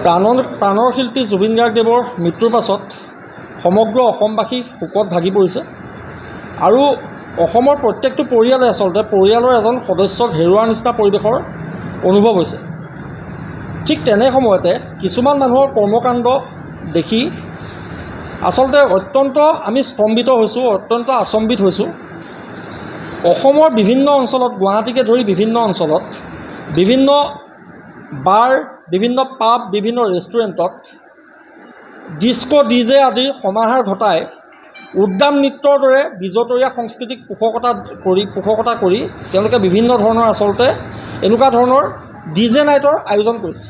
প্ৰাণৰ শিল্পী জুবিন গাৰ্গদেৱৰ মৃত্যুৰ পাছত সমগ্ৰ অসমবাসী শোকত ভাগি পৰিছে আৰু অসমৰ প্ৰত্যেকটো পৰিয়ালে আচলতে পৰিয়ালৰ এজন সদস্যক হেৰুৱাৰ নিচিনা পৰিৱেশৰ অনুভৱ হৈছে। ঠিক তেনে সময়তে কিছুমান মানুহৰ কৰ্মকাণ্ড দেখি আচলতে অত্যন্ত আমি স্তম্ভিত হৈছোঁ, অত্যন্ত আচম্বিত হৈছোঁ। অসমৰ বিভিন্ন অঞ্চলত, গুৱাহাটীকে ধৰি বিভিন্ন অঞ্চলত বিভিন্ন বাৰ, বিভিন্ন পাব, বিভিন্ন ৰেষ্টুৰেণ্টত ডিস্কো ডিজে আদিৰ সমাহাৰ ঘটাই উদ্যান নৃত্যৰ দৰে বিজতৰীয়া সংস্কৃতিক পোষকতা কৰি তেওঁলোকে বিভিন্ন ধৰণৰ আচলতে এনেকুৱা ধৰণৰ ডিজে নাইটৰ আয়োজন কৰিছে,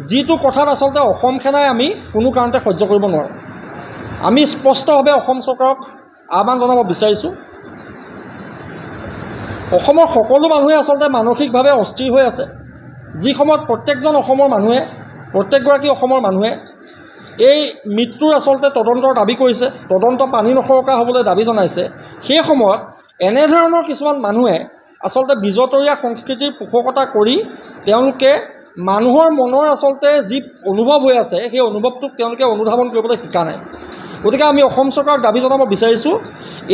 যিটো কথাত আচলতে অসম সেনাই আমি কোনো কাৰণতে সহ্য কৰিব নোৱাৰোঁ। আমি স্পষ্টভাৱে অসম চৰকাৰক আহ্বান জনাব বিচাৰিছোঁ, অসমৰ সকলো মানুহে আচলতে মানসিকভাৱে অস্থিৰ হৈ আছে। যি সময়ত প্ৰত্যেকগৰাকী অসমৰ মানুহে এই মৃত্যুৰ আচলতে তদন্তৰ দাবী কৰিছে, তদন্ত পানী নসৰকা হ'বলৈ দাবী জনাইছে, সেই সময়ত এনেধৰণৰ কিছুমান মানুহে আচলতে বিজতৰীয়া সংস্কৃতিৰ পোষকতা কৰি তেওঁলোকে মানুহৰ মনৰ আচলতে যি অনুভৱ হৈ আছে সেই অনুভৱটোক তেওঁলোকে অনুধাৱন কৰিবলৈ শিকা নাই। গতিকে আমি অসম চৰকাৰক দাবী জনাব বিচাৰিছোঁ,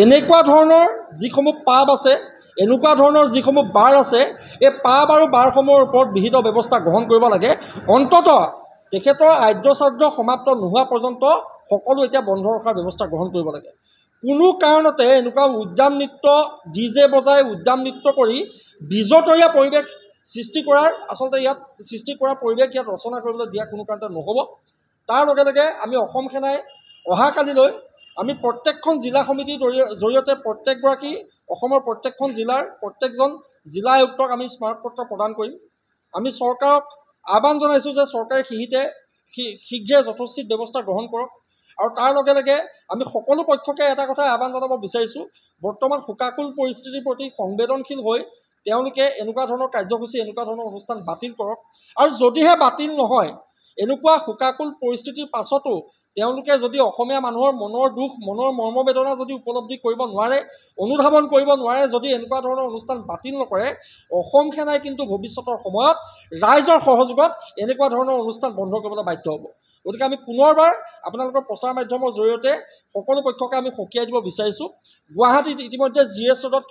এনেকুৱা ধৰণৰ যিসমূহ পাব আছে, এনেকুৱা ধৰণৰ যিসমূহ বাৰ আছে, এই পাব আৰু বাৰসমূহৰ ওপৰত বিহিত ব্যৱস্থা গ্ৰহণ কৰিব লাগে। অন্ততঃ তেখেতৰ আদ্যশ্ৰাদ্ধ সমাপ্ত নোহোৱা পৰ্যন্ত সকলো এতিয়া বন্ধ ৰখাৰ ব্যৱস্থা গ্ৰহণ কৰিব লাগে। কোনো কাৰণতে এনেকুৱা উদ্যান নৃত্য ডিজে বজাই উদ্যান নৃত্য কৰি বিজতৰীয়া পৰিৱেশ সৃষ্টি কৰাৰ পৰিৱেশ ইয়াত ৰচনা কৰিবলৈ দিয়া কোনো কাৰণতে নহ'ব। তাৰ লগে লগে আমি অসম সেনাই অহাকালিলৈ আমি প্ৰত্যেকখন জিলা সমিতিৰ জৰিয়তে প্ৰত্যেকগৰাকী অসমৰ প্ৰত্যেকখন জিলাৰ প্ৰত্যেকজন জিলা আয়ুক্তক আমি স্মাৰকপত্ৰ প্ৰদান কৰিম। আমি চৰকাৰক আহ্বান জনাইছোঁ যে চৰকাৰে শীঘ্ৰে যথোচিত ব্যৱস্থা গ্ৰহণ কৰক। আৰু তাৰ লগে লগে আমি সকলো পক্ষকে এটা কথাই আহ্বান জনাব বিচাৰিছোঁ, বৰ্তমান শোকাকুল পৰিস্থিতিৰ প্ৰতি সংবেদনশীল হৈ তেওঁলোকে এনেকুৱা ধৰণৰ কাৰ্যসূচী, এনেকুৱা ধৰণৰ অনুষ্ঠান বাতিল কৰক। আৰু যদিহে বাতিল নহয়, এনেকুৱা শোকাকুল পৰিস্থিতিৰ পাছতো তেওঁলোকে যদি অসমীয়া মানুহৰ মনৰ দুখ, মনৰ মৰ্মবেদনা যদি উপলব্ধি কৰিব নোৱাৰে, অনুধাৱন কৰিব নোৱাৰে, যদি এনেকুৱা ধৰণৰ অনুষ্ঠান বাতিল নকৰে, অসম সেনাই কিন্তু ভৱিষ্যতৰ সময়ত ৰাইজৰ সহযোগত এনেকুৱা ধৰণৰ অনুষ্ঠান বন্ধ কৰিবলৈ বাধ্য হ'ব। গতিকে আমি পুনৰবাৰ আপোনালোকৰ প্ৰচাৰ মাধ্যমৰ জৰিয়তে সকলো পক্ষকে আমি সকীয়াই দিব বিচাৰিছোঁ। গুৱাহাটীত ইতিমধ্যে GS ৰোডত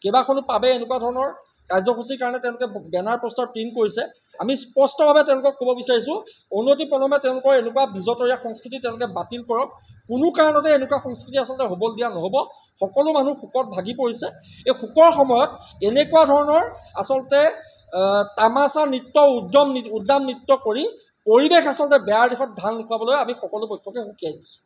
কেইবাখনো পাবে এনেকুৱা ধৰণৰ কাৰ্যসূচীৰ কাৰণে তেওঁলোকে বেনাৰ পোষ্টাৰ প্ৰিণ্ট কৰিছে। আমি স্পষ্টভাৱে তেওঁলোকক ক'ব বিচাৰিছোঁ, অনতিপলমে তেওঁলোকৰ এনেকুৱা বিজতৰীয়া সংস্কৃতি তেওঁলোকে বাতিল কৰক। কোনো কাৰণতে এনেকুৱা সংস্কৃতি আচলতে হ'বলৈ দিয়া নহ'ব। সকলো মানুহ শোকত ভাগি পৰিছে। এই শোকৰ সময়ত এনেকুৱা ধৰণৰ আচলতে তামাচা নৃত্য, উদ্যান নৃত্য কৰি পৰিৱেশ আচলতে বেয়াৰ দিশত ঢাল নোখোৱাবলৈ আমি সকলো পক্ষকে সকীয়াই দিছোঁ।